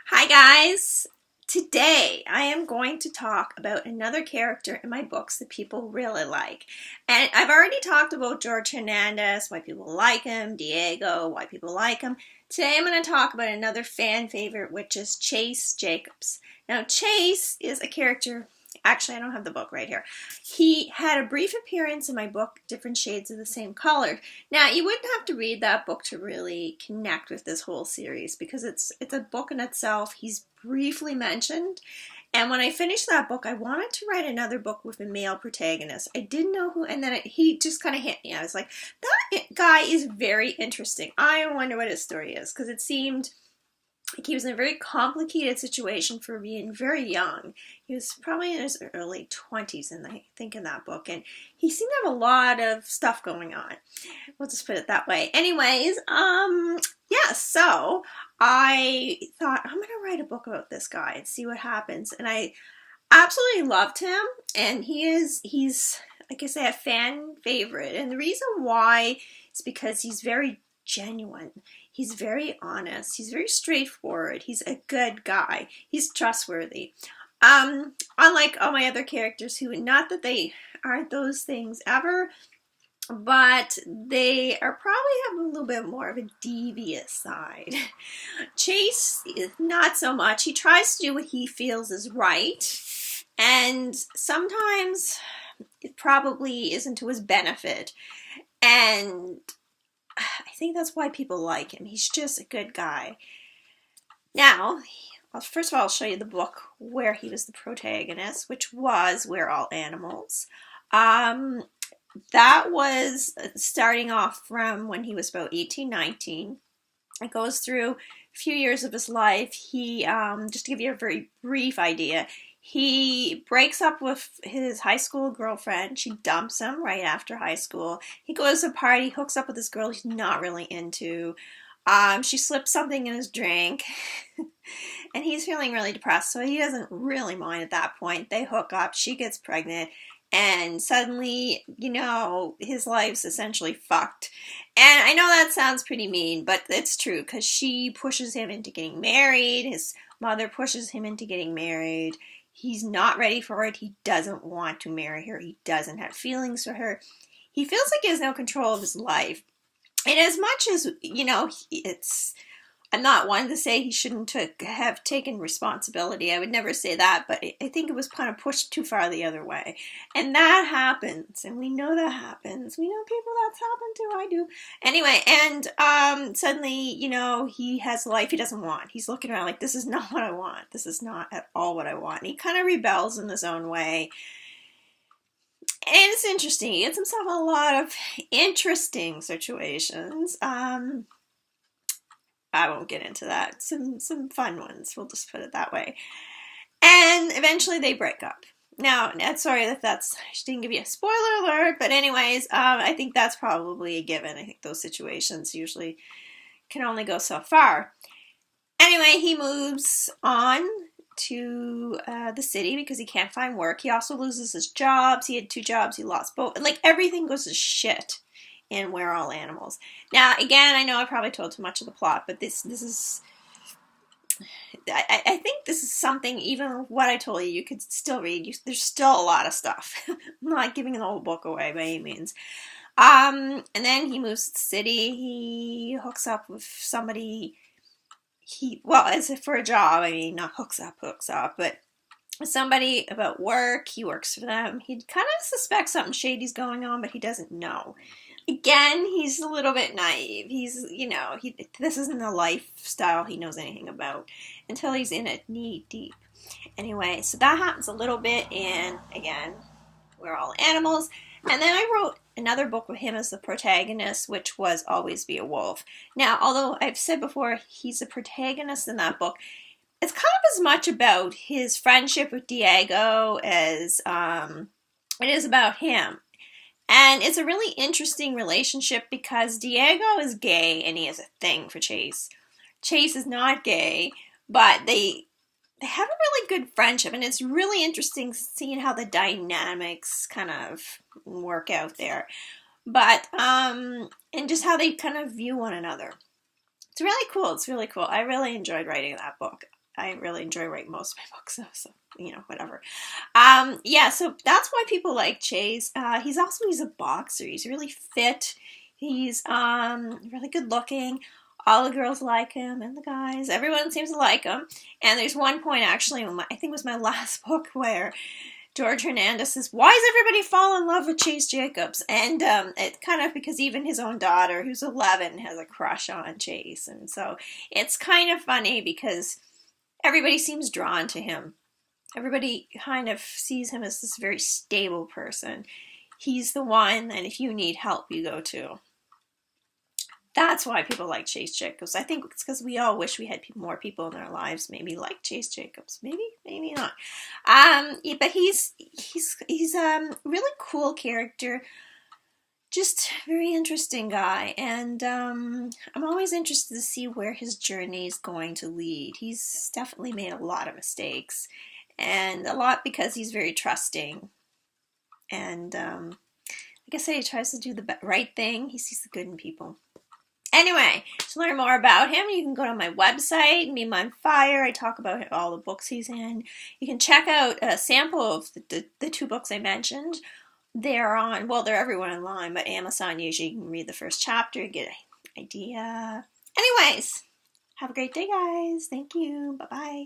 Hi guys! Today I am going to talk about another character in my books that people really like. And I've already talked about George Hernandez, why people like him, Diego, why people like him. Today I'm going to talk about another fan favorite, which is Chase Jacobs. Now Chase is a character, actually I don't have the book right here. He had a brief appearance in my book, Different Shades of the Same Color. Now you wouldn't have to read that book to really connect with this whole series because it's a book in itself. He's briefly mentioned, and when I finished that book I wanted to write another book with a male protagonist. I didn't know who, and then he just kind of hit me. I was like, that guy is very interesting. I wonder what his story is, because it seemed like he was in a very complicated situation for being very young. He was probably in his early 20s, I think, in that book. And he seemed to have a lot of stuff going on. We'll just put it that way. Anyways, yeah, so I thought, I'm going to write a book about this guy and see what happens. And I absolutely loved him. And he's, like I say, a fan favorite. And the reason why is because he's very genuine. He's very honest. He's very straightforward. He's a good guy. He's trustworthy. Unlike all my other characters who, not that they aren't those things ever, but they are probably have a little bit more of a devious side. Chase is not so much. He tries to do what he feels is right, and sometimes it probably isn't to his benefit. And I think that's why people like him. He's just a good guy. Now, first of all, I'll show you the book where he was the protagonist, which was We're All Animals. That was starting off from when he was about 18, 19. It goes through a few years of his life. He, just to give you a very brief idea, he breaks up with his high school girlfriend. She dumps him right after high school. He goes to a party, hooks up with this girl he's not really into. She slips something in his drink, and he's feeling really depressed, so he doesn't really mind at that point. They hook up, she gets pregnant, and suddenly, you know, his life's essentially fucked. And I know that sounds pretty mean, but it's true, because she pushes him into getting married. His mother pushes him into getting married. He's not ready for it. He doesn't want to marry her. He doesn't have feelings for her. He feels like he has no control of his life. And as much as, you know, I'm not one to say he shouldn't have taken responsibility. I would never say that, but I think it was kind of pushed too far the other way. And that happens, and we know that happens. We know people that's happened to. I do. Anyway, and suddenly, you know, he has a life he doesn't want. He's looking around like, this is not what I want. This is not at all what I want. And he kind of rebels in his own way. And it's interesting. He gets himself in a lot of interesting situations. I won't get into that. Some fun ones, we'll just put it that way. And eventually they break up. Now, sorry if I didn't give you a spoiler alert, but anyways, I think that's probably a given. I think those situations usually can only go so far. Anyway, he moves on to the city because he can't find work. He also loses his jobs. He had 2 jobs. He lost both. Like, everything goes to shit in We're All Animals. Now, again, I know I probably told too much of the plot, but this is... I think this is something, even what I told you could still read. There's still a lot of stuff. I'm not giving the whole book away by any means. And then he moves to the city. He hooks up with somebody... as if for a job, I mean, not hooks up, but somebody about work. He works for them. He kind of suspects something shady's going on, but he doesn't know. Again, he's a little bit naive. He's, you know, this isn't a lifestyle he knows anything about until he's in it knee deep. Anyway, so that happens a little bit, and again, We're All Animals. And then I wrote another book with him as the protagonist, which was Always Be a Wolf. Now, although I've said before he's the protagonist in that book, it's kind of as much about his friendship with Diego as it is about him. And it's a really interesting relationship because Diego is gay and he has a thing for Chase. Chase is not gay, but they have a really good friendship, and it's really interesting seeing how the dynamics kind of work out there. But, and just how they kind of view one another. It's really cool. It's really cool. I really enjoyed writing that book. I really enjoy writing most of my books, so you know, whatever. Yeah, so that's why people like Chase. He's a boxer. He's really fit. He's really good looking. All the girls like him, and the guys. Everyone seems to like him. And there's one point actually, I think it was my last book, where George Hernandez says, "Why does everybody fall in love with Chase Jacobs?" And it's kind of because even his own daughter, who's 11, has a crush on Chase, and so it's kind of funny because everybody seems drawn to him. Everybody kind of sees him as this very stable person. He's the one that if you need help, you go to. That's why people like Chase Jacobs. I think it's because we all wish we had more people in our lives, maybe like Chase Jacobs. Maybe not. Yeah, but he's really cool character. Just very interesting guy, and I'm always interested to see where his journey is going to lead. He's definitely made a lot of mistakes, and a lot because he's very trusting, and like I say, he tries to do the right thing. He sees the good in people. Anyway, to learn more about him, you can go to my website, Mima on Fire. I talk about all the books he's in. You can check out a sample of the 2 books I mentioned. They're everywhere online, but Amazon, usually you can read the first chapter, get an idea. Anyways, have a great day, guys. Thank you. Bye-bye.